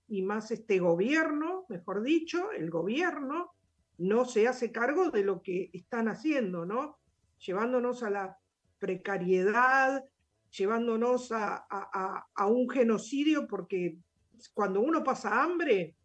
y más este gobierno, mejor dicho, el gobierno no se hace cargo de lo que están haciendo, ¿no? Llevándonos a la precariedad, llevándonos a un genocidio, porque cuando uno pasa hambre,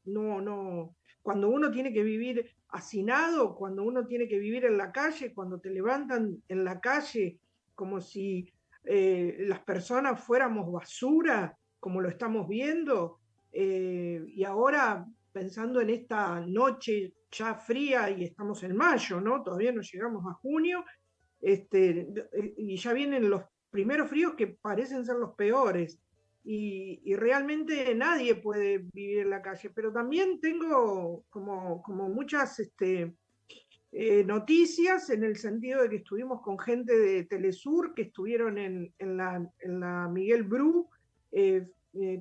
cuando uno tiene que vivir hacinado, cuando uno tiene que vivir en la calle, cuando te levantan en la calle como si las personas fuéramos basura, como lo estamos viendo, y ahora pensando en esta noche ya fría y estamos en mayo, ¿no? Todavía no llegamos a junio, y ya vienen los primeros fríos que parecen ser los peores. Y realmente nadie puede vivir en la calle, pero también tengo como muchas noticias en el sentido de que estuvimos con gente de Telesur que estuvieron en la Miguel Bru,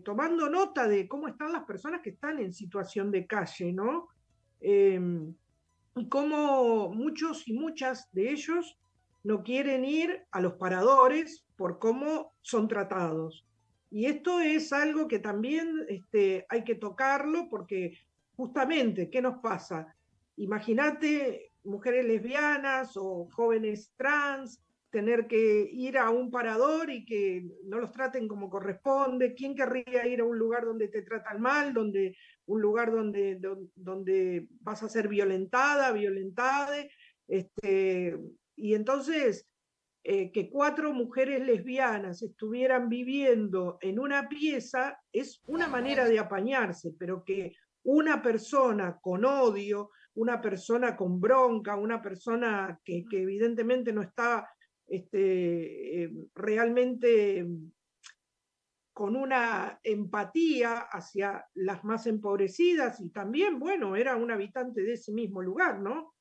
tomando nota de cómo están las personas que están en situación de calle, ¿no? Eh, y cómo muchos y muchas de ellos no quieren ir a los paradores por cómo son tratados. Y esto es algo que también hay que tocarlo porque justamente, ¿qué nos pasa? Imagínate mujeres lesbianas o jóvenes trans tener que ir a un parador y que no los traten como corresponde. ¿Quién querría ir a un lugar donde te tratan mal, donde un lugar donde vas a ser violentada, violentade? Y entonces, que 4 mujeres lesbianas estuvieran viviendo en una pieza es una manera de apañarse, pero que una persona con odio, una persona con bronca, una persona que evidentemente no está realmente con una empatía hacia las más empobrecidas y también, bueno, era un habitante de ese mismo lugar, ¿no?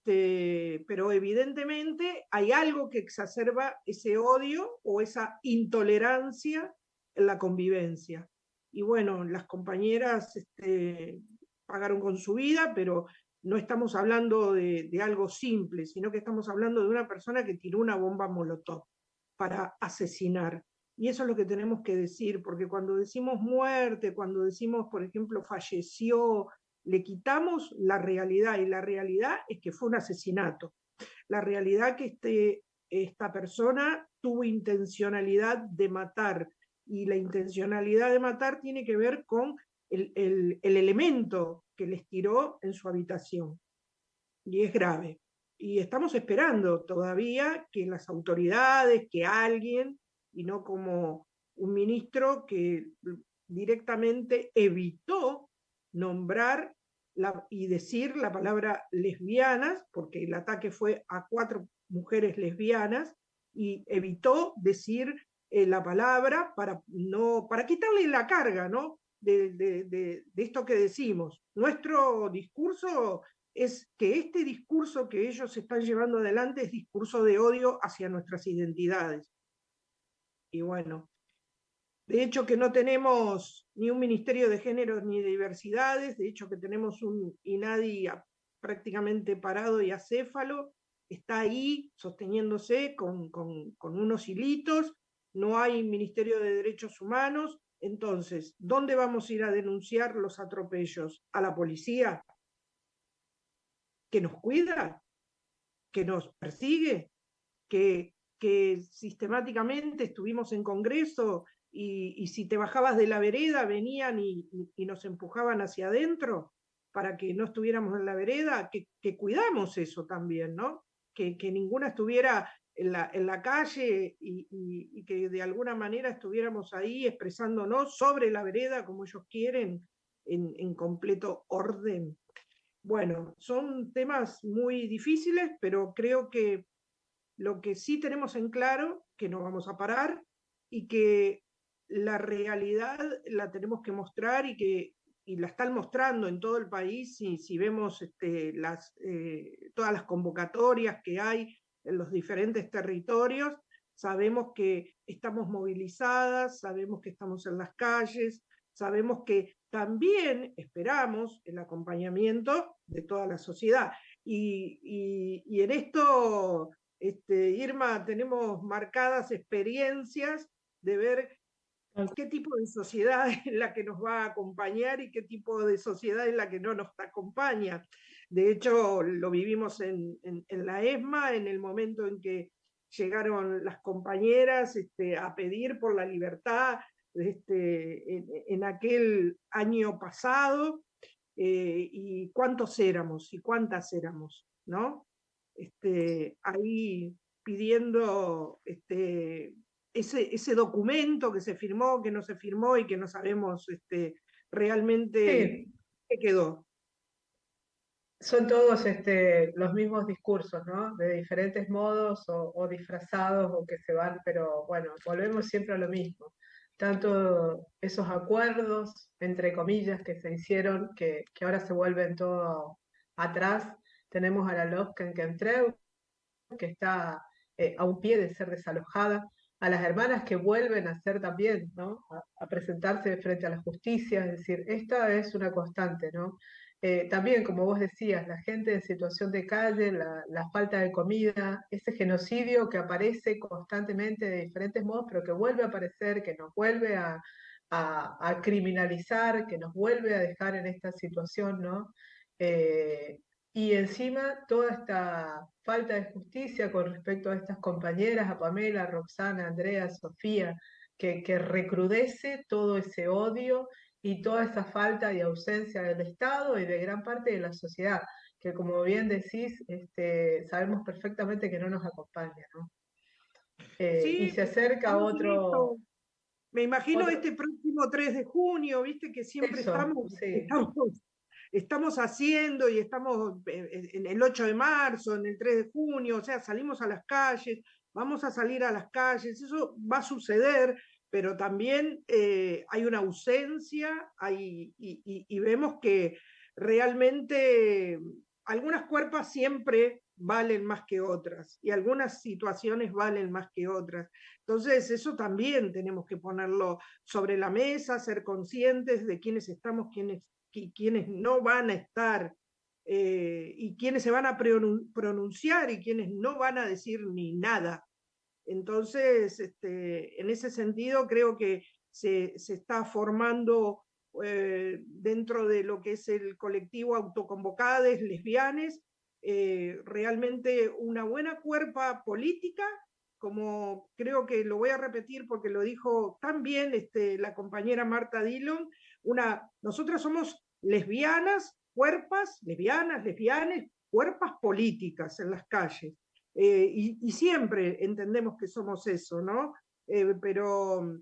Pero evidentemente hay algo que exacerba ese odio o esa intolerancia en la convivencia. Y bueno, las compañeras pagaron con su vida, pero no estamos hablando de algo simple, sino que estamos hablando de una persona que tiró una bomba molotov para asesinar. Y eso es lo que tenemos que decir, porque cuando decimos muerte, cuando decimos, por ejemplo, falleció, le quitamos la realidad, y la realidad es que fue un asesinato. La realidad que esta persona tuvo intencionalidad de matar, y la intencionalidad de matar tiene que ver con el elemento que les tiró en su habitación, y es grave. Y estamos esperando todavía que las autoridades, que alguien, y no como un ministro que directamente evitó nombrar y decir la palabra lesbianas, porque el ataque fue a 4 mujeres lesbianas, y evitó decir la palabra para quitarle la carga, ¿no? De esto que decimos. Nuestro discurso es que este discurso que ellos están llevando adelante es discurso de odio hacia nuestras identidades. Y bueno, de hecho que no tenemos ni un Ministerio de Géneros ni de Diversidades, de hecho que tenemos un INADI prácticamente parado y acéfalo, está ahí sosteniéndose con unos hilitos, no hay Ministerio de Derechos Humanos. Entonces, ¿dónde vamos a ir a denunciar los atropellos? ¿A la policía que nos cuida, que nos persigue, que sistemáticamente estuvimos en Congreso y si te bajabas de la vereda venían y nos empujaban hacia adentro para que no estuviéramos en la vereda, que cuidamos eso también, ¿no? Que ninguna estuviera en la calle y que de alguna manera estuviéramos ahí expresándonos sobre la vereda como ellos quieren, en completo orden. Bueno, son temas muy difíciles, pero creo que lo que sí tenemos en claro, que no vamos a parar y que la realidad la tenemos que mostrar y la están mostrando en todo el país. Y si vemos todas las convocatorias que hay en los diferentes territorios, sabemos que estamos movilizadas, sabemos que estamos en las calles, sabemos que también esperamos el acompañamiento de toda la sociedad. Y en esto, Irma, tenemos marcadas experiencias de ver qué tipo de sociedad es la que nos va a acompañar y qué tipo de sociedad es la que no nos acompaña. De hecho, lo vivimos en la ESMA, en el momento en que llegaron las compañeras a pedir por la libertad en aquel año pasado, y cuántos éramos y cuántas éramos, ¿no? Ahí pidiendo ese documento que se firmó, que no se firmó y que no sabemos realmente Sí, qué quedó. son todos los mismos discursos, ¿no? De diferentes modos o disfrazados o que se van, pero bueno, volvemos siempre a lo mismo. Tanto esos acuerdos, entre comillas, que se hicieron, que ahora se vuelven todo atrás. Tenemos a la LOSC en Kentreu, que está a un pie de ser desalojada, a las hermanas que vuelven a ser también, ¿no? A presentarse frente a la justicia, es decir, esta es una constante, ¿no? También, como vos decías, la gente en situación de calle, la falta de comida, ese genocidio que aparece constantemente de diferentes modos, pero que vuelve a aparecer, que nos vuelve a criminalizar, que nos vuelve a dejar en esta situación, ¿no? Y encima toda esta falta de justicia con respecto a estas compañeras, a Pamela, Roxana, Andrea, Sofía, que recrudece todo ese odio y toda esa falta y ausencia del Estado y de gran parte de la sociedad, que como bien decís, sabemos perfectamente que no nos acompaña, ¿no? Y Sí, se acerca estamos en otro, esto. Me imagino otro, este próximo 3 de junio, viste que siempre eso, estamos, sí, estamos haciendo y estamos en el 8 de marzo, en el 3 de junio, o sea, salimos a las calles, vamos a salir a las calles, eso va a suceder, pero también hay una ausencia y vemos que realmente algunas cuerpas siempre valen más que otras y algunas situaciones valen más que otras. Entonces, eso también tenemos que ponerlo sobre la mesa, ser conscientes de quiénes estamos, quiénes no van a estar, y quiénes se van a pronunciar y quiénes no van a decir ni nada. Entonces, en ese sentido, creo que se está formando dentro de lo que es el colectivo Autoconvocades Lesbianes, realmente una buena cuerpa política, como creo que lo voy a repetir porque lo dijo tan bien la compañera Marta Dillon, nosotras somos lesbianas, cuerpas, lesbianas, lesbianes, cuerpas políticas en las calles. Y siempre entendemos que somos eso, ¿no? Pero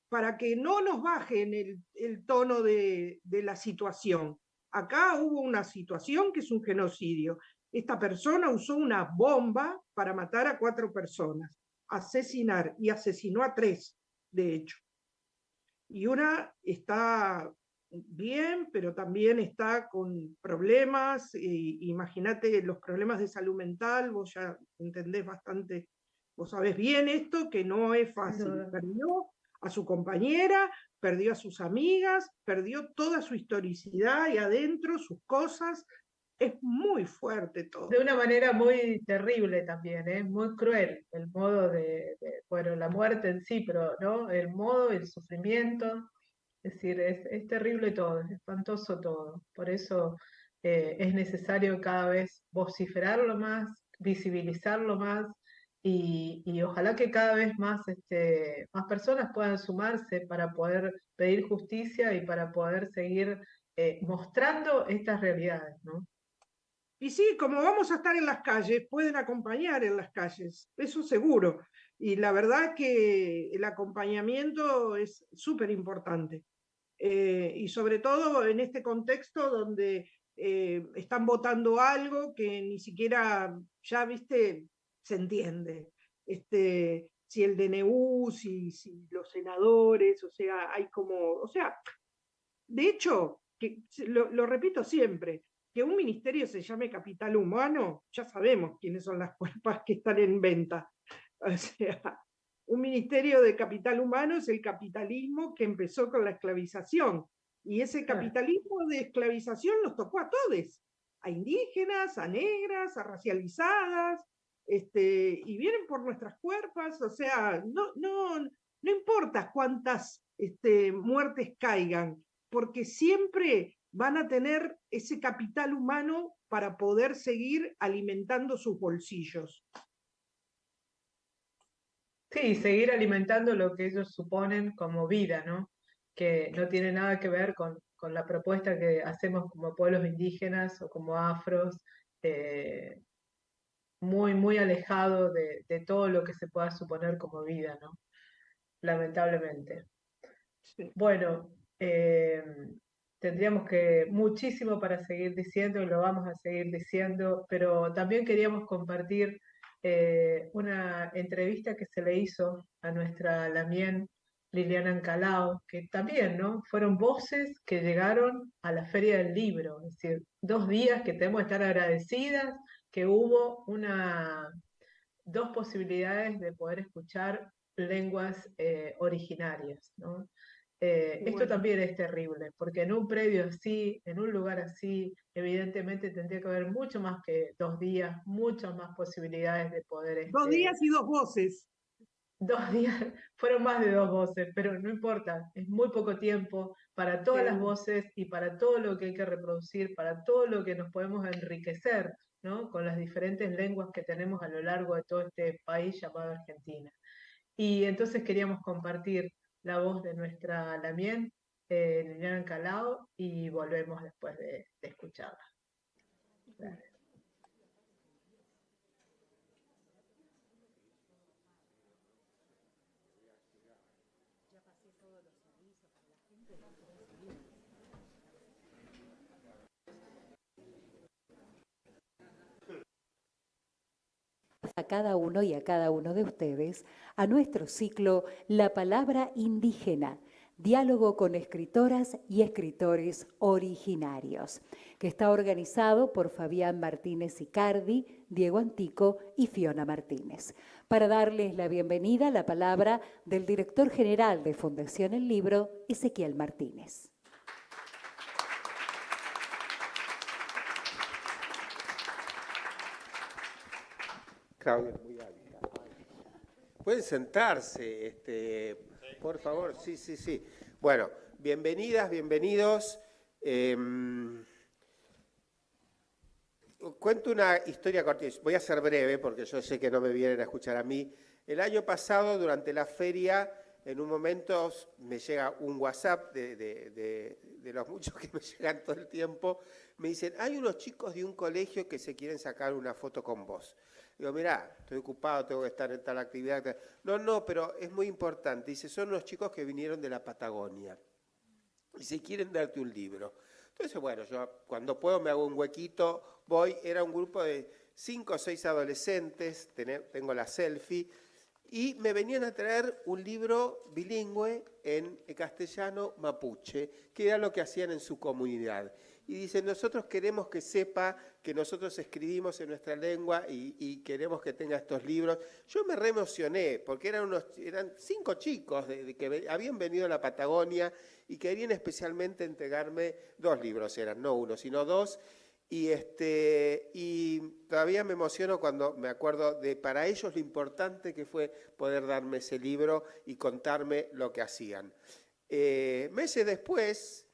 para que no nos bajen el tono de la situación. Acá hubo una situación que es un genocidio. Esta persona usó una bomba para matar a 4 personas, asesinar, y asesinó a 3, de hecho. Y una está bien, pero también está con problemas. Imagínate los problemas de salud mental, vos ya entendés bastante, vos sabés bien esto, que no es sin fácil. duda. Perdió a su compañera, perdió a sus amigas, perdió toda su historicidad y adentro sus cosas. Es muy fuerte De todo. una manera muy terrible también, ¿eh? Muy cruel el modo bueno, la muerte en sí, pero ¿no? El modo, el sufrimiento, es decir, es terrible todo, es espantoso todo. Por eso es necesario cada vez vociferarlo más, visibilizarlo más y ojalá que cada vez más, más personas puedan sumarse para poder pedir justicia y para poder seguir mostrando estas realidades, ¿no? Y sí, como vamos a estar en las calles, pueden acompañar en las calles, eso seguro. Y la verdad que el acompañamiento es súper importante. Y sobre todo en este contexto donde están votando algo que ni siquiera, ya viste, se entiende. Si el DNU, si los senadores, o sea, hay como, o sea, de hecho, lo repito siempre, que un ministerio se llame capital humano, ya sabemos quiénes son las cuerpas que están en venta. O sea, un ministerio de capital humano es el capitalismo que empezó con la esclavización. Y ese Claro. capitalismo de esclavización nos tocó a todos, a indígenas, a negras, a racializadas, y vienen por nuestras cuerpas, o sea, no importa cuántas muertes caigan, porque siempre van a tener ese capital humano para poder seguir alimentando sus bolsillos. Sí, seguir alimentando lo que ellos suponen como vida, ¿no? Que no tiene nada que ver con la propuesta que hacemos como pueblos indígenas o como afros, eh, muy, muy alejado de todo lo que se pueda suponer como vida, ¿no? Lamentablemente. Sí. Bueno, tendríamos que muchísimo para seguir diciendo y lo vamos a seguir diciendo, pero también queríamos compartir una entrevista que se le hizo a nuestra Lamien Liliana Ancalao, que también, ¿no? Fueron voces que llegaron a la Feria del Libro, es decir, 2 días que tenemos que estar agradecidas, que hubo dos posibilidades de poder escuchar lenguas originarias, ¿no? Esto Bueno. también es terrible, porque en un predio así, en un lugar así, evidentemente tendría que haber mucho más que 2 días, muchas más posibilidades de poder... 2 días y 2 voces. 2 días, fueron más de 2 voces, pero no importa, es muy poco tiempo para todas las voces y para todo lo que hay que reproducir, para todo lo que nos podemos enriquecer, ¿no? Con las diferentes lenguas que tenemos a lo largo de todo este país llamado Argentina. Y entonces queríamos compartir la voz de nuestra Lamien, Liliana Ancalao, y volvemos después de escucharla. Dale. A cada uno y a cada uno de ustedes a nuestro ciclo La Palabra Indígena, diálogo con escritoras y escritores originarios, que está organizado por Fabián Martínez Icardi, Diego Antico y Fiona Martínez. Para darles la bienvenida, la palabra del director general de Fundación El Libro, Ezequiel Martínez. Claudia, muy hábil. Pueden sentarse, por favor. Sí. Bueno, bienvenidas, bienvenidos. Cuento una historia corta. Voy a ser breve porque yo sé que no me vienen a escuchar a mí. El año pasado, durante la feria, en un momento me llega un WhatsApp de los muchos que me llegan todo el tiempo. Me dicen, hay unos chicos de un colegio que se quieren sacar una foto con vos. Digo, mirá, estoy ocupado, tengo que estar en tal actividad. No, pero es muy importante. Dice, son unos chicos que vinieron de la Patagonia y se quieren darte un libro. Entonces, bueno, yo cuando puedo me hago un huequito, voy. Era un grupo de 5 o 6 adolescentes, tengo la selfie, y me venían a traer un libro bilingüe en castellano mapuche, que era lo que hacían en su comunidad. Y dicen, nosotros queremos que sepa que nosotros escribimos en nuestra lengua y queremos que tenga estos libros. Yo me re emocioné, porque eran 5 chicos que habían venido a la Patagonia y querían especialmente entregarme 2 libros, eran no 1, sino 2. Y todavía me emociono cuando me acuerdo de para ellos lo importante que fue poder darme ese libro y contarme lo que hacían. Meses después,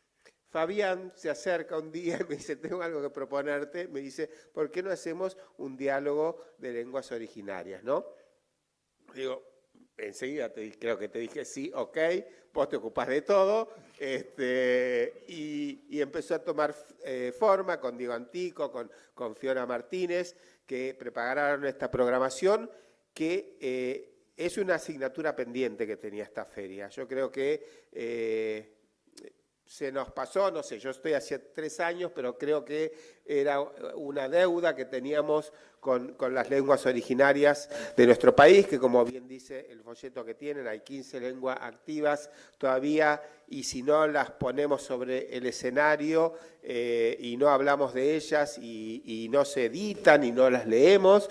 Fabián se acerca un día y me dice, tengo algo que proponerte. Me dice, ¿por qué no hacemos un diálogo de lenguas originarias, no? Digo, enseguida creo que te dije, sí, ok, vos te ocupás de todo. Y empezó a tomar forma con Diego Antico, con Fiona Martínez, que prepararon esta programación que es una asignatura pendiente que tenía esta feria. Yo creo que se nos pasó, no sé, yo estoy hace 3 años, pero creo que era una deuda que teníamos con las lenguas originarias de nuestro país, que como bien dice el folleto que tienen, hay 15 lenguas activas todavía, y si no las ponemos sobre el escenario y no hablamos de ellas y no se editan y no las leemos,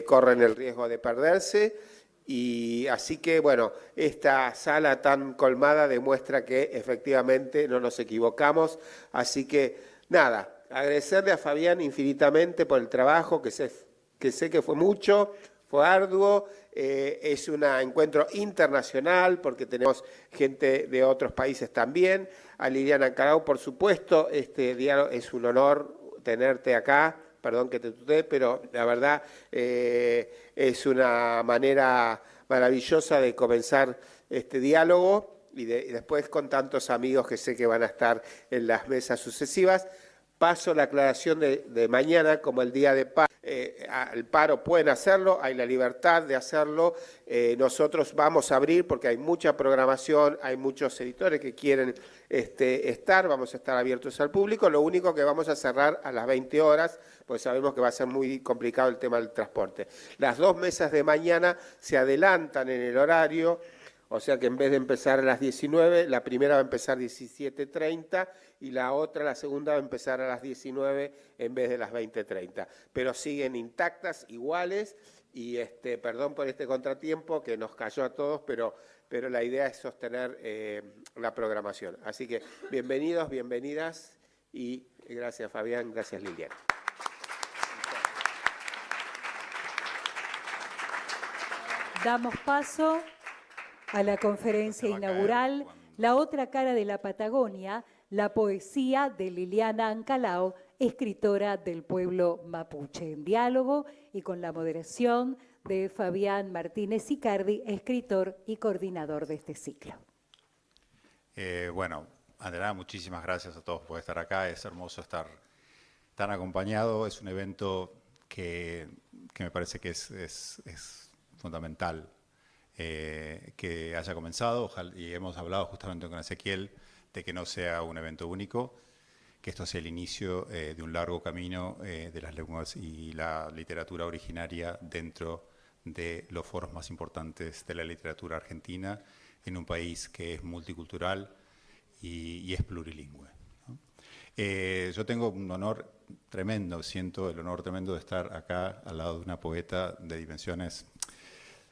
corren el riesgo de perderse. Y así que, bueno, esta sala tan colmada demuestra que efectivamente no nos equivocamos. Así que, nada, agradecerle a Fabián infinitamente por el trabajo, que sé que fue mucho. fue arduo, es un encuentro internacional porque tenemos gente de otros países también. A Liliana Ancalao, por supuesto, este diálogo es un honor tenerte acá. Perdón que te tuteé, pero la verdad es una manera maravillosa de comenzar este diálogo y después con tantos amigos que sé que van a estar en las mesas sucesivas. Paso la aclaración de mañana como el día de paro. El paro pueden hacerlo, hay la libertad de hacerlo. Nosotros vamos a abrir porque hay mucha programación, hay muchos editores que quieren estar, vamos a estar abiertos al público. Lo único que vamos a cerrar a las 20 horas, pues sabemos que va a ser muy complicado el tema del transporte. Las dos mesas de mañana se adelantan en el horario, o sea que en vez de empezar a las 19, la primera va a empezar 17:30 y la otra, la segunda, va a empezar a las 19 en vez de las 20:30. Pero siguen intactas, iguales, y perdón por este contratiempo que nos cayó a todos, pero la idea es sostener la programación. Así que bienvenidos, bienvenidas, y gracias Fabián, gracias Liliana. Damos paso a la conferencia inaugural, La otra cara de la Patagonia, la poesía de Liliana Ancalao, escritora del pueblo mapuche, en diálogo y con la moderación de Fabián Martínez Icardi, escritor y coordinador de este ciclo. Bueno, Andrea, muchísimas gracias a todos por estar acá. Es hermoso estar tan acompañado. Es un evento que me parece que es fundamental que haya comenzado. Ojalá, y hemos hablado justamente con Ezequiel de que no sea un evento único, que esto sea el inicio de un largo camino de las lenguas y la literatura originaria dentro de los foros más importantes de la literatura argentina, en un país que es multicultural y es plurilingüe, ¿no? Yo tengo un honor tremendo, siento el honor tremendo de estar acá al lado de una poeta de dimensiones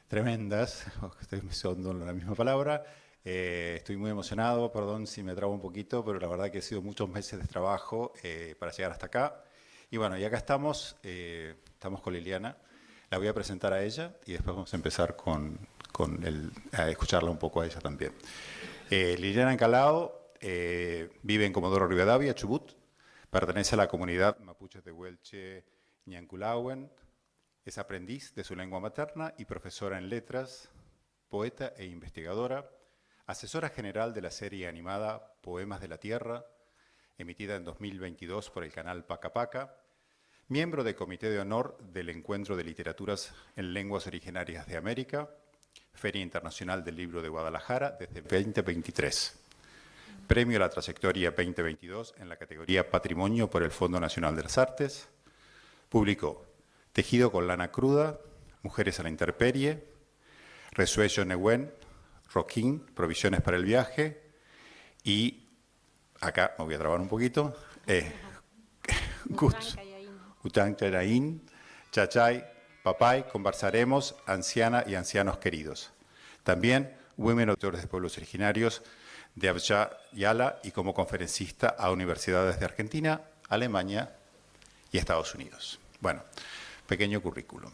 tremendas, estoy usando la misma palabra. Estoy muy emocionado, perdón si me trabo un poquito, pero la verdad que ha sido muchos meses de trabajo para llegar hasta acá. Y bueno, y acá estamos con Liliana. La voy a presentar a ella y después vamos a empezar a escucharla un poco a ella también. Liliana Ancalao vive en Comodoro Rivadavia, Chubut. Pertenece a la comunidad mapuche de Huelche Ñanculauen. Es aprendiz de su lengua materna y profesora en letras, poeta e investigadora, asesora general de la serie animada Poemas de la Tierra, emitida en 2022 por el canal Paca Paca, miembro del Comité de Honor del Encuentro de Literaturas en Lenguas Originarias de América, Feria Internacional del Libro de Guadalajara desde 2023. Premio a la Trayectoria 2022 en la categoría Patrimonio por el Fondo Nacional de las Artes. Publicó Tejido con lana cruda, Mujeres a la intemperie, Resuello Nehuen, Roquín, Provisiones para el viaje, y acá me voy a trabar un poquito, Gután Caraín, Chachay, Papay, Conversaremos, Anciana y Ancianos Queridos. También Women Autores de Pueblos Originarios de Abya Yala y como conferencista a universidades de Argentina, Alemania y Estados Unidos. Bueno, pequeño currículum.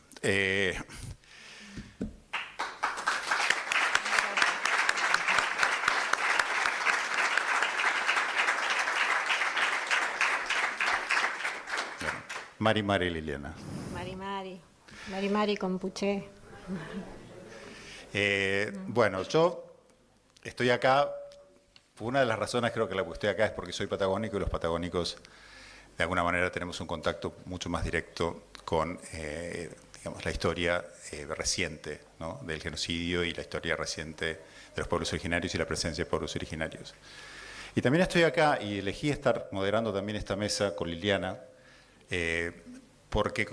Mari Liliana. Mari Compuché. Bueno, yo estoy acá, una de las razones creo que la que estoy acá es porque soy patagónico y los patagónicos de alguna manera tenemos un contacto mucho más directo con digamos, la historia reciente, ¿no?, del genocidio y la historia reciente de los pueblos originarios y la presencia de pueblos originarios. Y también estoy acá y elegí estar moderando también esta mesa con Liliana porque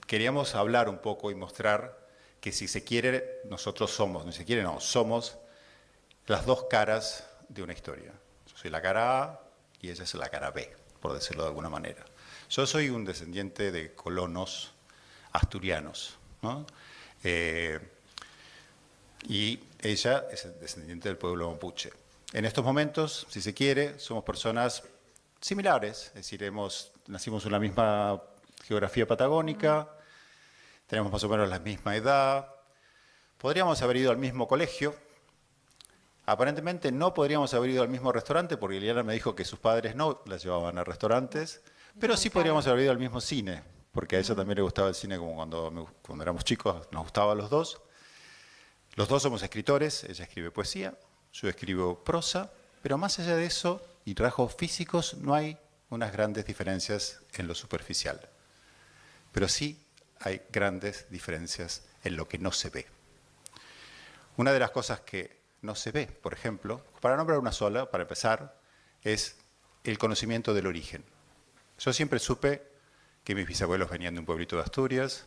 queríamos hablar un poco y mostrar que si se quiere, nosotros somos, no si se quiere, no, somos las dos caras de una historia. Yo soy la cara A y ella es la cara B, por decirlo de alguna manera. Yo soy un descendiente de colonos asturianos, ¿no? Y ella es descendiente del pueblo mapuche. En estos momentos, si se quiere, somos personas similares, es decir, nacimos en la misma geografía patagónica, tenemos más o menos la misma edad, podríamos haber ido al mismo colegio, aparentemente no podríamos haber ido al mismo restaurante porque Liliana me dijo que sus padres no la llevaban a restaurantes, pero sí podríamos haber ido al mismo cine, porque a ella también le gustaba el cine como cuando éramos chicos, nos gustaba a los dos. Los dos somos escritores, ella escribe poesía, yo escribo prosa, pero más allá de eso, y rasgos físicos, no hay unas grandes diferencias en lo superficial. Pero sí hay grandes diferencias en lo que no se ve. Una de las cosas que no se ve, por ejemplo, para nombrar una sola, para empezar, es el conocimiento del origen. Yo siempre supe que mis bisabuelos venían de un pueblito de Asturias,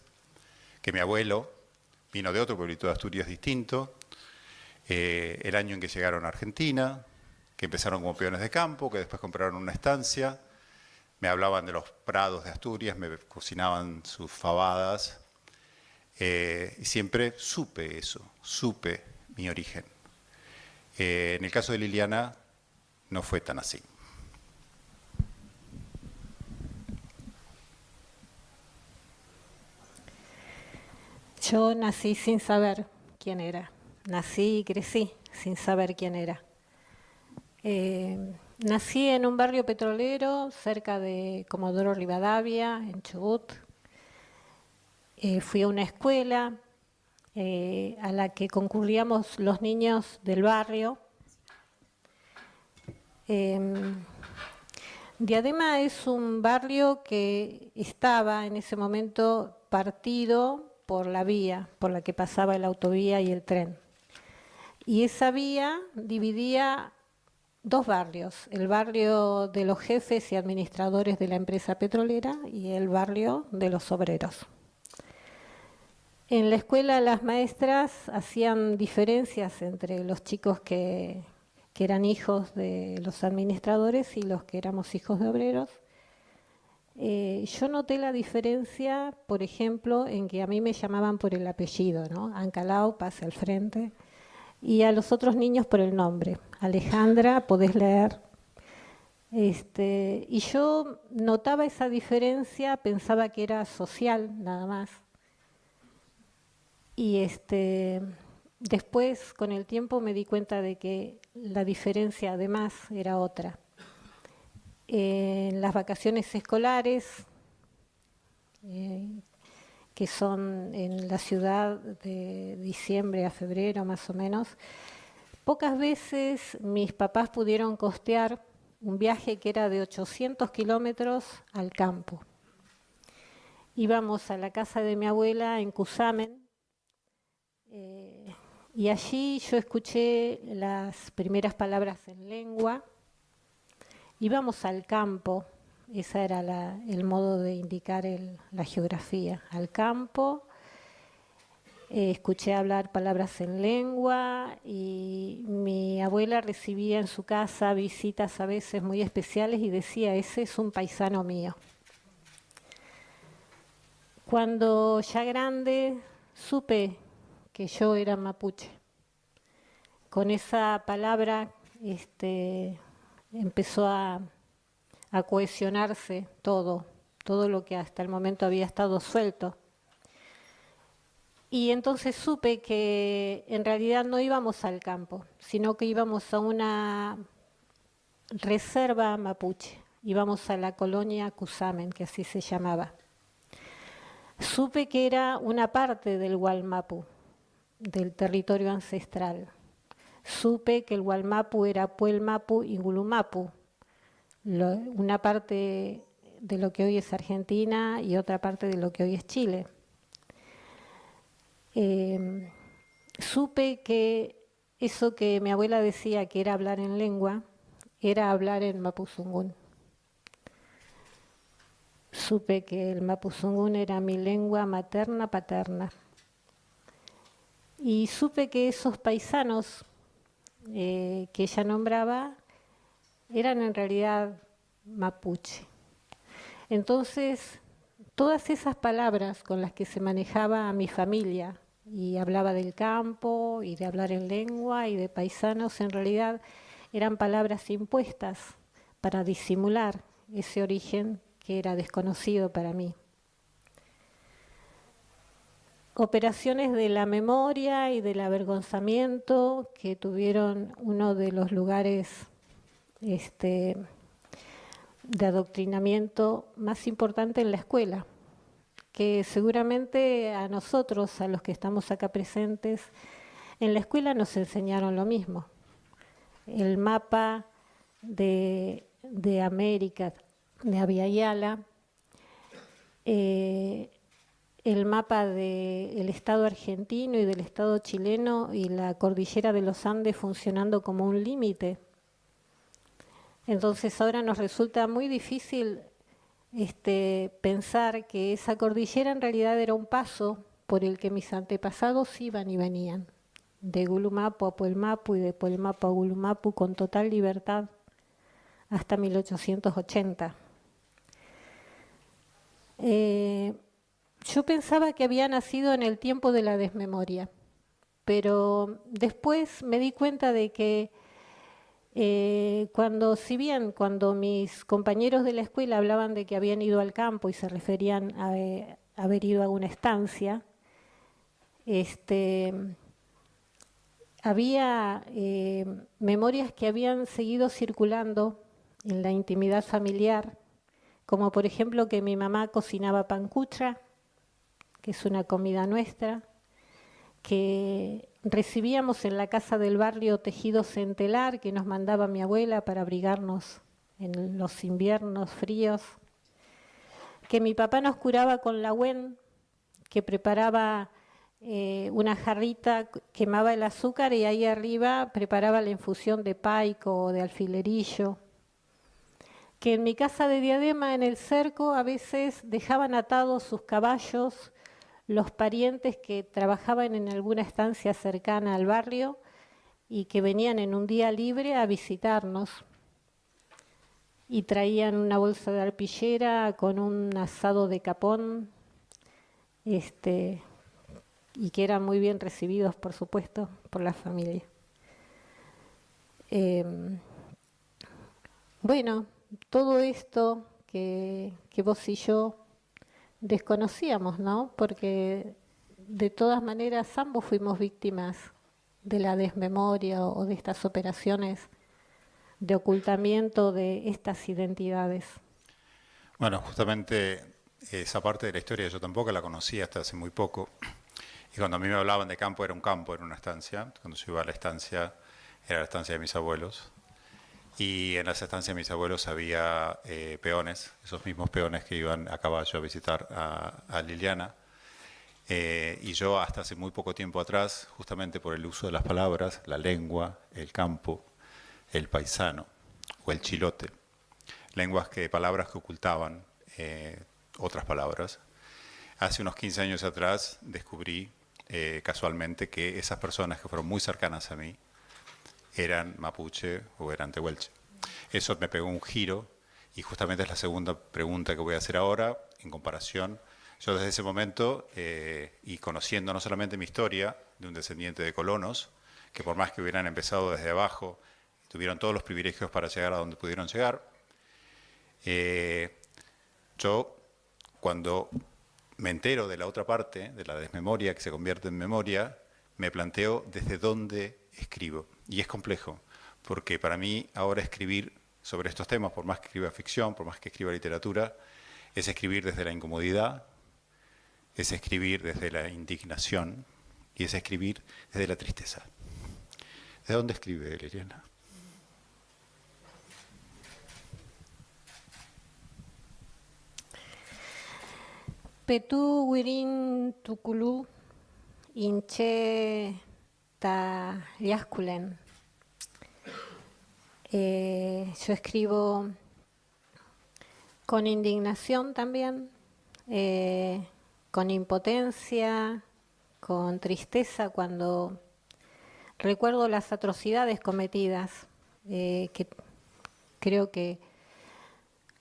que mi abuelo vino de otro pueblito de Asturias distinto, el año en que llegaron a Argentina, que empezaron como peones de campo, que después compraron una estancia, me hablaban de los prados de Asturias, me cocinaban sus fabadas, y siempre supe eso, supe mi origen. En el caso de Liliana, no fue tan así. Yo nací sin saber quién era. Nací y crecí sin saber quién era. Nací en un barrio petrolero cerca de Comodoro Rivadavia, en Chubut. Fui a una escuela a la que concurríamos los niños del barrio. Diadema es un barrio que estaba en ese momento partido por la vía, por la que pasaba el autovía y el tren. Y esa vía dividía dos barrios, el barrio de los jefes y administradores de la empresa petrolera y el barrio de los obreros. En la escuela las maestras hacían diferencias entre los chicos que eran hijos de los administradores y los que éramos hijos de obreros. Yo noté la diferencia, por ejemplo, en que a mí me llamaban por el apellido, ¿no? Ancalao, pase al frente, y a los otros niños por el nombre. Alejandra, podés leer. Y yo notaba esa diferencia, pensaba que era social, nada más. Y después, con el tiempo, me di cuenta de que la diferencia, además, era otra. En las vacaciones escolares, que son en la ciudad de diciembre a febrero más o menos, pocas veces mis papás pudieron costear un viaje que era de 800 kilómetros al campo. Íbamos a la casa de mi abuela en Cusamen, y allí yo escuché las primeras palabras en lengua. Íbamos al campo, ese era el modo de indicar la geografía, al campo. Escuché hablar palabras en lengua y mi abuela recibía en su casa visitas a veces muy especiales y decía, ese es un paisano mío. Cuando ya grande supe que yo era mapuche. Con esa palabra empezó a cohesionarse todo lo que hasta el momento había estado suelto. Y entonces supe que en realidad no íbamos al campo, sino que íbamos a una reserva mapuche, íbamos a la colonia Cusamen, que así se llamaba. Supe que era una parte del Gualmapu, del territorio ancestral. Supe que el Gualmapu era Puelmapu y Gulumapu, una parte de lo que hoy es Argentina y otra parte de lo que hoy es Chile. Supe que eso que mi abuela decía que era hablar en lengua, era hablar en mapuzungún. Supe que el mapuzungún era mi lengua materna paterna. Y supe que esos paisanos que ella nombraba eran en realidad mapuche. Entonces, todas esas palabras con las que se manejaba mi familia y hablaba del campo y de hablar en lengua y de paisanos, en realidad eran palabras impuestas para disimular ese origen que era desconocido para mí. operaciones de la memoria y del avergonzamiento que tuvieron uno de los lugares de adoctrinamiento más importante en la escuela, que seguramente a nosotros, a los que estamos acá presentes, en la escuela nos enseñaron lo mismo. El mapa de América, de Abya Yala, el mapa del Estado argentino y del Estado chileno y la cordillera de los Andes funcionando como un límite. Entonces ahora nos resulta muy difícil pensar que esa cordillera en realidad era un paso por el que mis antepasados iban y venían, de Gulumapu a Puelmapu y de Puelmapu a Gulumapu con total libertad hasta 1880. Yo pensaba que había nacido en el tiempo de la desmemoria, pero después me di cuenta de que cuando mis compañeros de la escuela hablaban de que habían ido al campo y se referían a haber ido a una estancia, había memorias que habían seguido circulando en la intimidad familiar, como por ejemplo que mi mamá cocinaba pancutra, que es una comida nuestra, que recibíamos en la casa del barrio tejidos en telar que nos mandaba mi abuela para abrigarnos en los inviernos fríos, que mi papá nos curaba con la huen, que preparaba una jarrita, quemaba el azúcar y ahí arriba preparaba la infusión de paico o de alfilerillo, que en mi casa de Diadema, en el cerco, a veces dejaban atados sus caballos los parientes que trabajaban en alguna estancia cercana al barrio y que venían en un día libre a visitarnos. Y traían una bolsa de arpillera con un asado de capón, y que eran muy bien recibidos, por supuesto, por la familia. Bueno, todo esto que vos y yo desconocíamos, ¿no? Porque de todas maneras ambos fuimos víctimas de la desmemoria o de estas operaciones de ocultamiento de estas identidades. Bueno, justamente esa parte de la historia yo tampoco la conocía hasta hace muy poco. Y cuando a mí me hablaban de campo, era un campo, era una estancia. Cuando yo iba a la estancia, era la estancia de mis abuelos. Y en las estancias de mis abuelos había peones, esos mismos peones que iban a caballo a visitar a Liliana. Y yo hasta hace muy poco tiempo atrás, justamente por el uso de las palabras, la lengua, el campo, el paisano o el chilote, palabras que ocultaban otras palabras. Hace unos 15 años atrás descubrí casualmente que esas personas que fueron muy cercanas a mí eran mapuche o eran tehuelche. Eso me pegó un giro y justamente es la segunda pregunta que voy a hacer ahora en comparación. Yo desde ese momento, y conociendo no solamente mi historia de un descendiente de colonos, que por más que hubieran empezado desde abajo, tuvieron todos los privilegios para llegar a donde pudieron llegar, yo cuando me entero de la otra parte, de la desmemoria que se convierte en memoria, me planteo desde dónde escribo. Y es complejo, porque para mí ahora escribir sobre estos temas, por más que escriba ficción, por más que escriba literatura, es escribir desde la incomodidad, es escribir desde la indignación y es escribir desde la tristeza. ¿De dónde escribe Liliana? Petú Wirin Tukulú Inche Ta Yaskulen. Yo escribo con indignación también, con impotencia, con tristeza cuando recuerdo las atrocidades cometidas, que creo que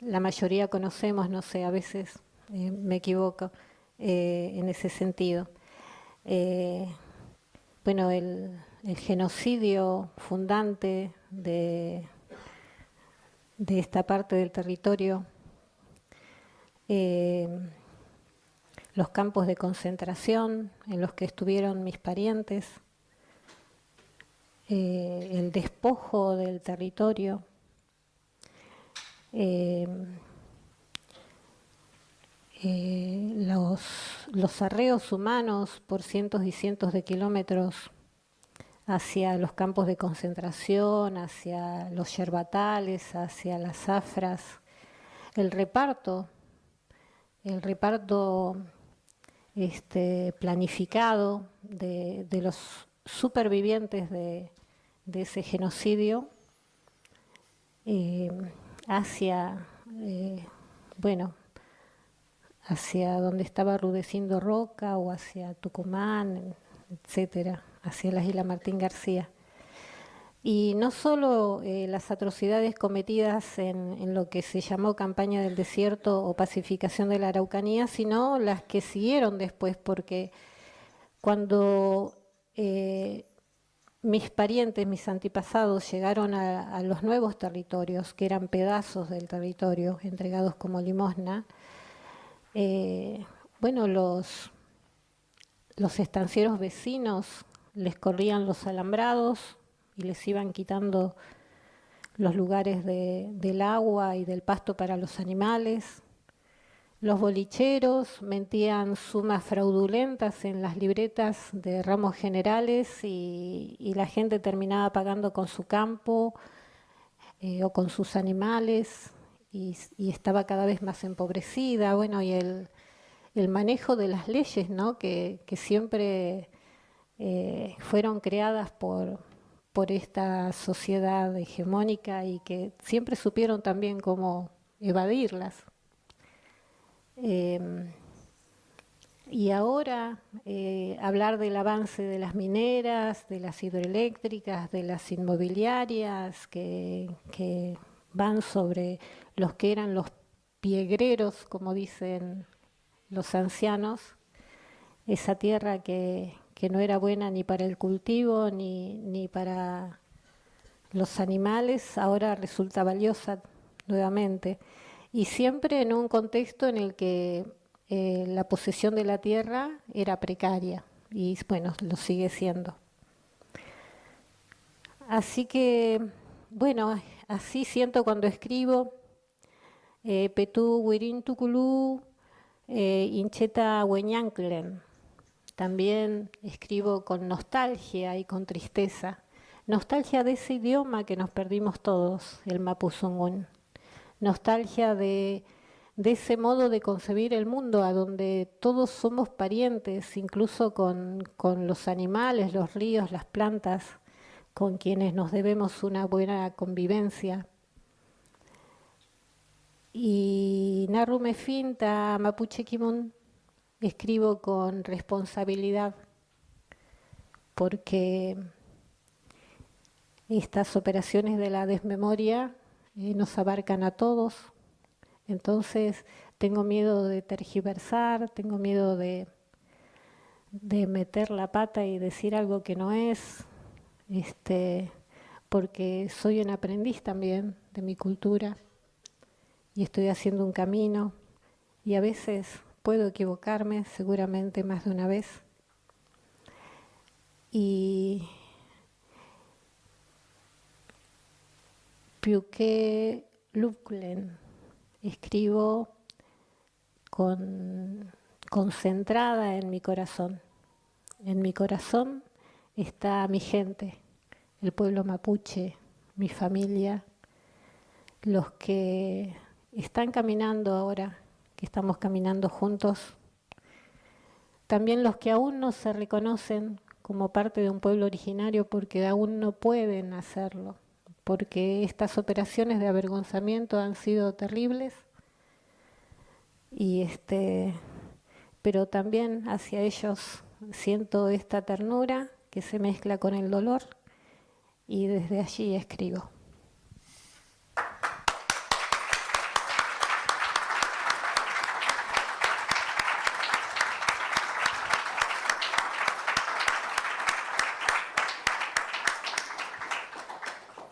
la mayoría conocemos, no sé, a veces me equivoco en ese sentido. Bueno, el genocidio fundante de esta parte del territorio, los campos de concentración en los que estuvieron mis parientes, el despojo del territorio, los arreos humanos por cientos y cientos de kilómetros hacia los campos de concentración, hacia los yerbatales, hacia las zafras, el reparto planificado de los supervivientes de ese genocidio hacia donde estaba Rudecindo Roca o hacia Tucumán, etcétera, hacia la isla Martín García. Y no solo las atrocidades cometidas en lo que se llamó Campaña del Desierto o Pacificación de la Araucanía, sino las que siguieron después, porque cuando mis parientes, mis antepasados llegaron a los nuevos territorios, que eran pedazos del territorio entregados como limosna, los estancieros vecinos les corrían los alambrados y les iban quitando los lugares del agua y del pasto para los animales. Los bolicheros mentían sumas fraudulentas en las libretas de ramos generales y la gente terminaba pagando con su campo o con sus animales y estaba cada vez más empobrecida. Bueno, y el manejo de las leyes, ¿no? que siempre fueron creadas por esta sociedad hegemónica y que siempre supieron también cómo evadirlas. Y ahora hablar del avance de las mineras, de las hidroeléctricas, de las inmobiliarias que van sobre los que eran los piegreros, como dicen los ancianos, esa tierra que no era buena ni para el cultivo ni para los animales, ahora resulta valiosa nuevamente. Y siempre en un contexto en el que la posesión de la tierra era precaria y bueno, lo sigue siendo. Así que, bueno, así siento cuando escribo Petú Wirin Tuculú, Incheta Hueñanclen. También escribo con nostalgia y con tristeza. Nostalgia de ese idioma que nos perdimos todos, el mapuzungún. Nostalgia de ese modo de concebir el mundo, a donde todos somos parientes, incluso con los animales, los ríos, las plantas, con quienes nos debemos una buena convivencia. Y Narrume Finta Mapuche Kimun escribo con responsabilidad, porque estas operaciones de la desmemoria nos abarcan a todos. Entonces tengo miedo de tergiversar, tengo miedo de meter la pata y decir algo que no es, porque soy un aprendiz también de mi cultura y estoy haciendo un camino y a veces puedo equivocarme, seguramente más de una vez. Y Piuque Luklen escribo concentrada en mi corazón. En mi corazón está mi gente, el pueblo mapuche, mi familia, los que están caminando ahora, que estamos caminando juntos. También los que aún no se reconocen como parte de un pueblo originario porque aún no pueden hacerlo, porque estas operaciones de avergonzamiento han sido terribles. Pero también hacia ellos siento esta ternura que se mezcla con el dolor y desde allí escribo.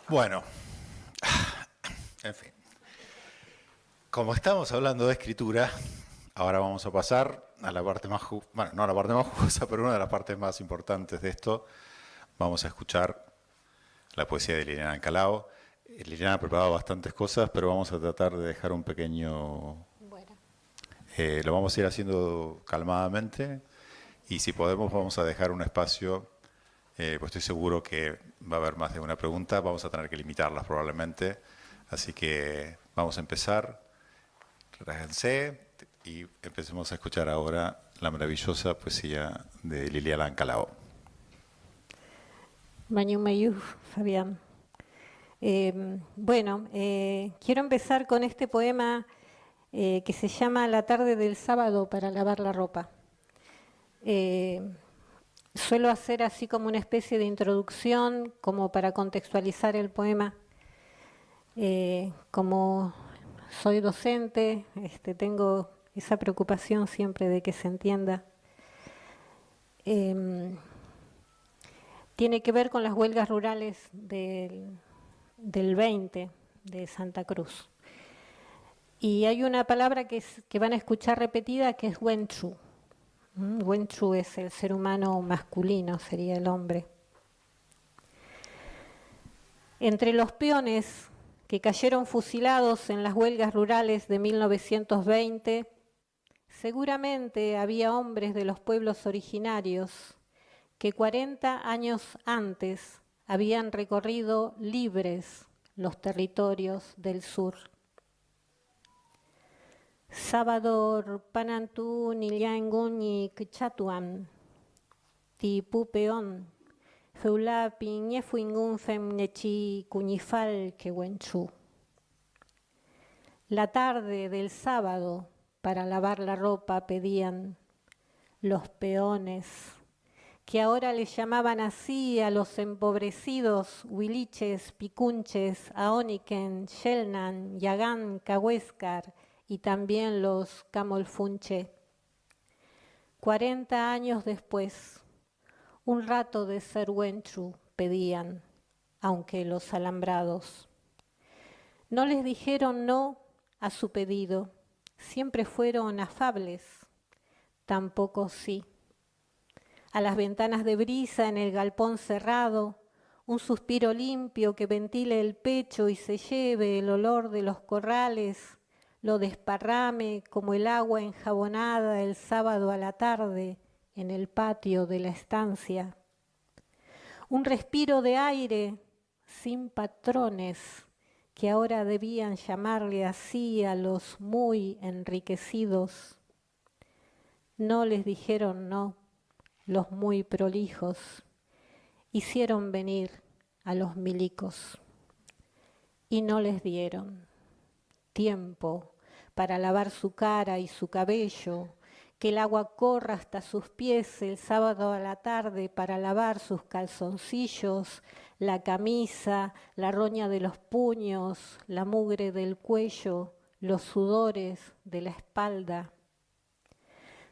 Bueno, en fin, como estamos hablando de escritura, Ahora vamos a pasar a la parte más, bueno, no a la parte más jugosa, pero una de las partes más importantes de esto. Vamos a escuchar la poesía de Liliana Ancalao. Liliana ha preparado bastantes cosas, pero vamos a tratar de dejar un pequeño... Bueno. Lo vamos a ir haciendo calmadamente y si podemos vamos a dejar un espacio, pues estoy seguro que va a haber más de una pregunta, vamos a tener que limitarlas probablemente, así que vamos a empezar. Relájense y empecemos a escuchar ahora la maravillosa poesía de Liliana Ancalao. Mañumayú, Fabián. Bueno, quiero empezar con este poema que se llama La tarde del sábado para lavar la ropa. Suelo hacer así como una especie de introducción, como para contextualizar el poema. Como soy docente, tengo esa preocupación siempre de que se entienda. Tiene que ver con las huelgas rurales del 20 de Santa Cruz. Y hay una palabra que van a escuchar repetida que es wenchu. Wenchu es el ser humano masculino, sería el hombre. Entre los peones que cayeron fusilados en las huelgas rurales de 1920, seguramente había hombres de los pueblos originarios que 40 años antes habían recorrido libres los territorios del sur. Sábado panantú nilyangun ni kchatuan, ti pupeon, feula piñefuingun femnechi cuñifal que wenchu. La tarde del sábado para lavar la ropa pedían los peones, que ahora les llamaban así a los empobrecidos huiliches, picunches, aoniken, shelnan, yagán, cahuéscar y también los camolfunche. 40 años después, un rato de ser wenchu pedían, aunque los alambrados. No les dijeron no a su pedido, siempre fueron afables, tampoco sí. A las ventanas de brisa en el galpón cerrado, un suspiro limpio que ventile el pecho y se lleve el olor de los corrales, lo desparrame como el agua enjabonada el sábado a la tarde en el patio de la estancia. Un respiro de aire sin patrones que ahora debían llamarle así a los muy enriquecidos. No les dijeron no. Los muy prolijos hicieron venir a los milicos y no les dieron tiempo para lavar su cara y su cabello, que el agua corra hasta sus pies el sábado a la tarde para lavar sus calzoncillos, la camisa, la roña de los puños, la mugre del cuello, los sudores de la espalda.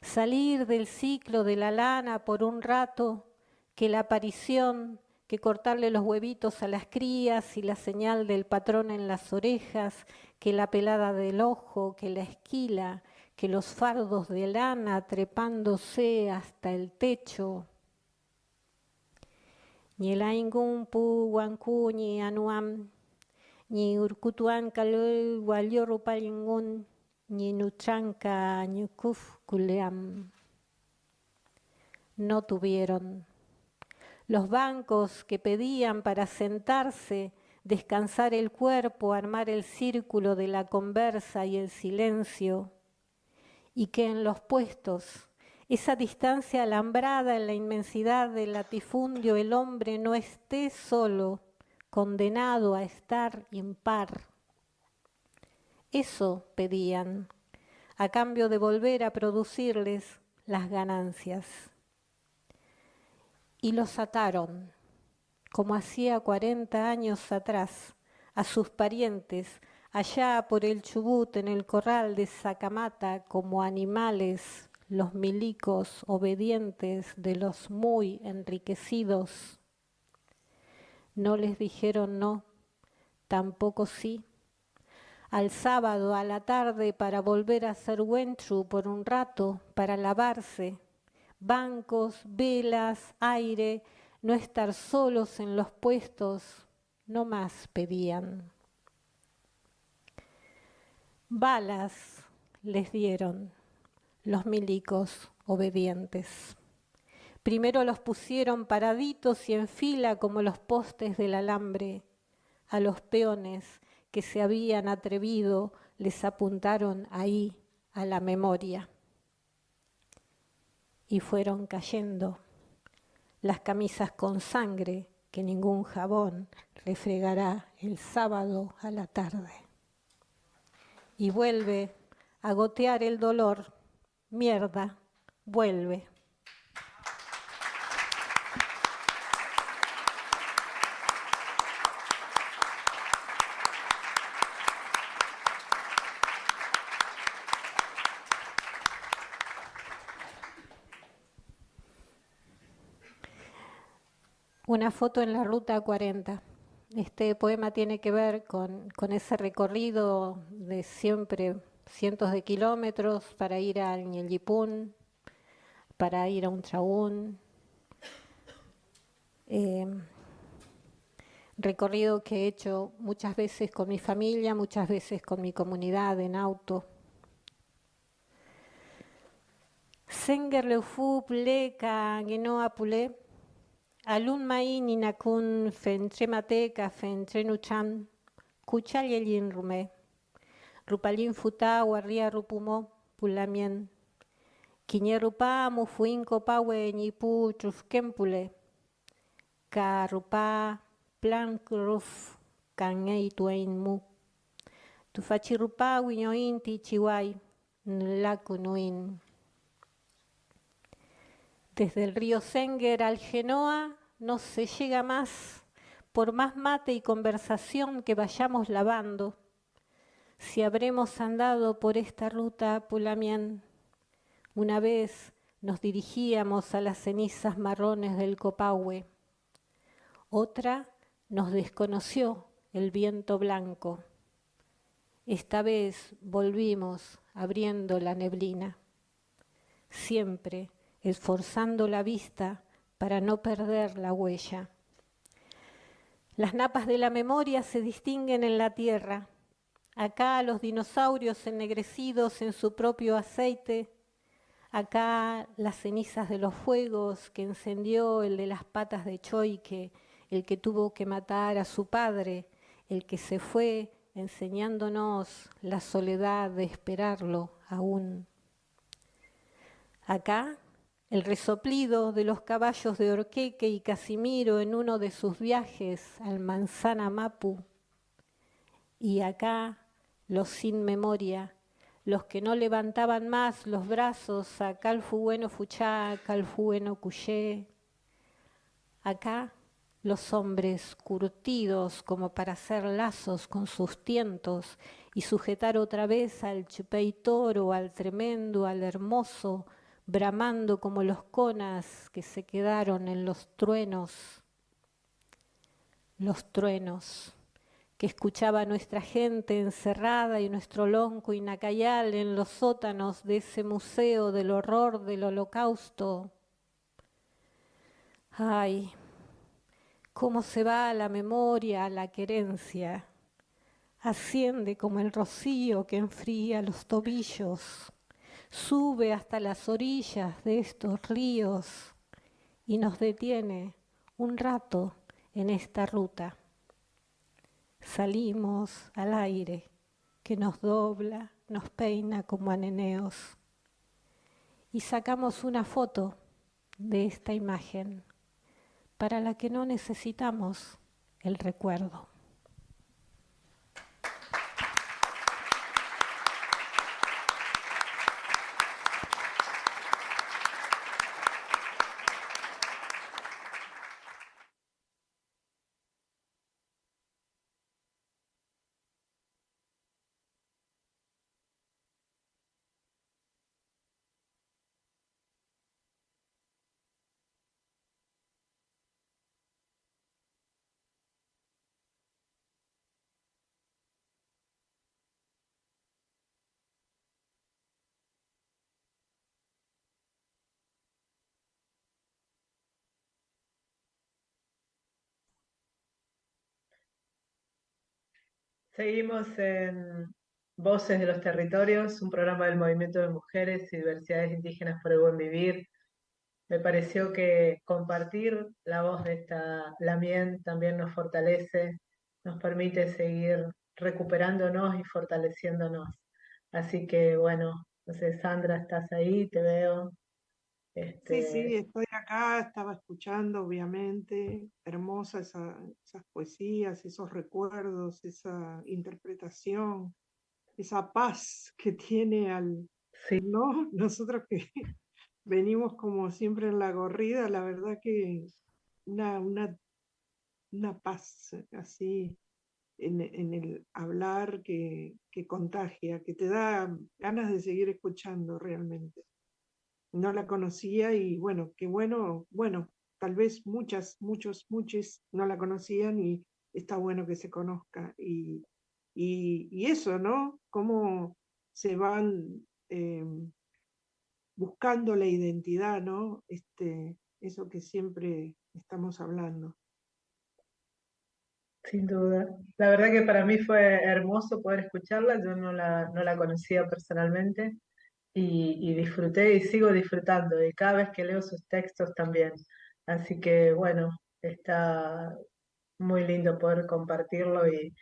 Salir del ciclo de la lana por un rato, que la aparición, que cortarle los huevitos a las crías y la señal del patrón en las orejas, que la pelada del ojo, que la esquila, que los fardos de lana trepándose hasta el techo. Ni el aingun pu guancu ni anuam, ni urcutuan calul guayoru palingun, ni nuchanca ni kuf kuleam. No tuvieron. Los bancos que pedían para sentarse, descansar el cuerpo, armar el círculo de la conversa y el silencio, y que en los puestos, esa distancia alambrada en la inmensidad del latifundio, el hombre no esté solo, condenado a estar impar. Eso pedían, a cambio de volver a producirles las ganancias. Y los ataron, como hacía 40 años atrás, a sus parientes, allá por el Chubut, en el corral de Sacamata, como animales, los milicos obedientes de los muy enriquecidos. No les dijeron no, tampoco sí. al sábado a la tarde para volver a hacer Wentru por un rato, para lavarse, bancos, velas, aire, no estar solos en los puestos, no más pedían. Balas les dieron los milicos obedientes. Primero los pusieron paraditos y en fila como los postes del alambre. A los peones que se habían atrevido les apuntaron ahí a la memoria. Y fueron cayendo las camisas con sangre que ningún jabón refregará el sábado a la tarde. Y vuelve a gotear el dolor, mierda, vuelve. Una foto en la Ruta 40. Este poema tiene que ver con ese recorrido de siempre cientos de kilómetros para ir a Ñelllipún, para ir a Untraún. Recorrido que he hecho muchas veces con mi familia, muchas veces con mi comunidad en auto. Senger leufu pleka genoa pule. Alun mai ninakun fentremateka fentrenucham, kuchayelin rume. Rupalin futa warria rupumo pulamien. Kiñe rupa mufuinko pawe nipu chufkempule. Ka rupa plankruf kanei tuein mu. Tufachi rupa wiñointi chihuay nlakunuin. Desde el río Senger al Genoa no se llega más, por más mate y conversación que vayamos lavando. Si habremos andado por esta ruta, Pulamien, una vez nos dirigíamos a las cenizas marrones del Copahue. Otra nos desconoció el viento blanco. Esta vez volvimos abriendo la neblina. Siempre esforzando la vista para no perder la huella. Las napas de la memoria se distinguen en la tierra. Acá los dinosaurios ennegrecidos en su propio aceite. Acá las cenizas de los fuegos que encendió el de las patas de Choique, el que tuvo que matar a su padre, el que se fue enseñándonos la soledad de esperarlo aún. Acá el resoplido de los caballos de Orqueque y Casimiro en uno de sus viajes al Manzana Mapu. Y acá los sin memoria, los que no levantaban más los brazos a Calfueno Fuchá, Calfueno Cuyé. Acá los hombres curtidos como para hacer lazos con sus tientos y sujetar otra vez al chupey toro, al tremendo, al hermoso, bramando como los conas que se quedaron en los truenos que escuchaba nuestra gente encerrada y nuestro lonco inacayal en los sótanos de ese museo del horror del holocausto. Ay, cómo se va la memoria, la querencia, asciende como el rocío que enfría los tobillos. Sube hasta las orillas de estos ríos y nos detiene un rato en esta ruta. Salimos al aire que nos dobla, nos peina como a neneos y sacamos una foto de esta imagen para la que no necesitamos el recuerdo. Seguimos en Voces de los Territorios, un programa del Movimiento de Mujeres y Diversidades Indígenas por el Buen Vivir. Me pareció que compartir la voz de esta Lamien también nos fortalece, nos permite seguir recuperándonos y fortaleciéndonos. Así que bueno, no sé, Sandra, ¿estás ahí? Te veo. Sí, estoy acá, estaba escuchando, obviamente, hermosa esas poesías, esos recuerdos, esa interpretación, esa paz que tiene Sí, ¿no? Nosotros que venimos como siempre en la corrida, la verdad que una, una, una paz así en el hablar que contagia, que te da ganas de seguir escuchando realmente. No la conocía y bueno, qué bueno, tal vez muchos no la conocían y está bueno que se conozca. Y eso, ¿no? Cómo se van buscando la identidad, ¿no? Eso que siempre estamos hablando. sin duda. La verdad que para mí fue hermoso poder escucharla, yo no la conocía personalmente y disfruté y sigo disfrutando y cada vez que leo sus textos también. Así que bueno, está muy lindo poder compartirlo y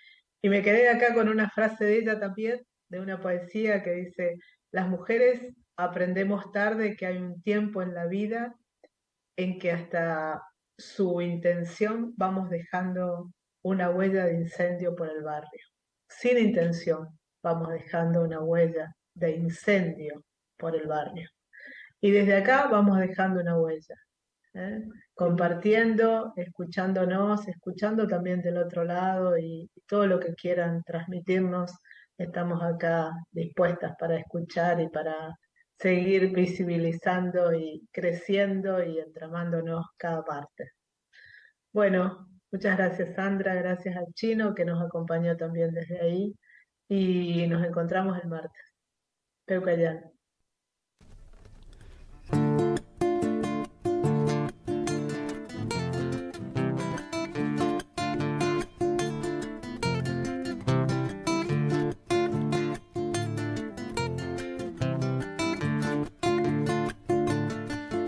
me quedé acá con una frase de ella también, de una poesía que dice, las mujeres aprendemos tarde que hay un tiempo en la vida en que hasta su intención vamos dejando una huella de incendio por el barrio. Sin intención vamos dejando una huella de incendio por el barrio. Y desde acá vamos dejando una huella, ¿eh? Compartiendo, escuchándonos, escuchando también del otro lado y todo lo que quieran transmitirnos, estamos acá dispuestas para escuchar y para seguir visibilizando y creciendo y entramándonos cada parte. Bueno, muchas gracias Sandra, gracias al Chino que nos acompañó también desde ahí y nos encontramos el martes. Peucayán.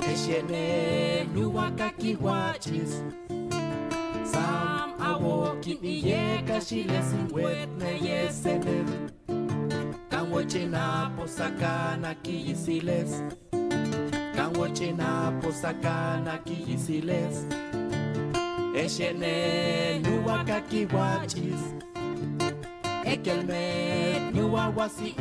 Eshene nuwakaki wachis Sam awokin iyeka shilesin wet na yesenen Kanwochena posakana kiyisiles Kanwochena posakana kiyisiles Eshene nuwakaki wachis Ekelme nuwawasi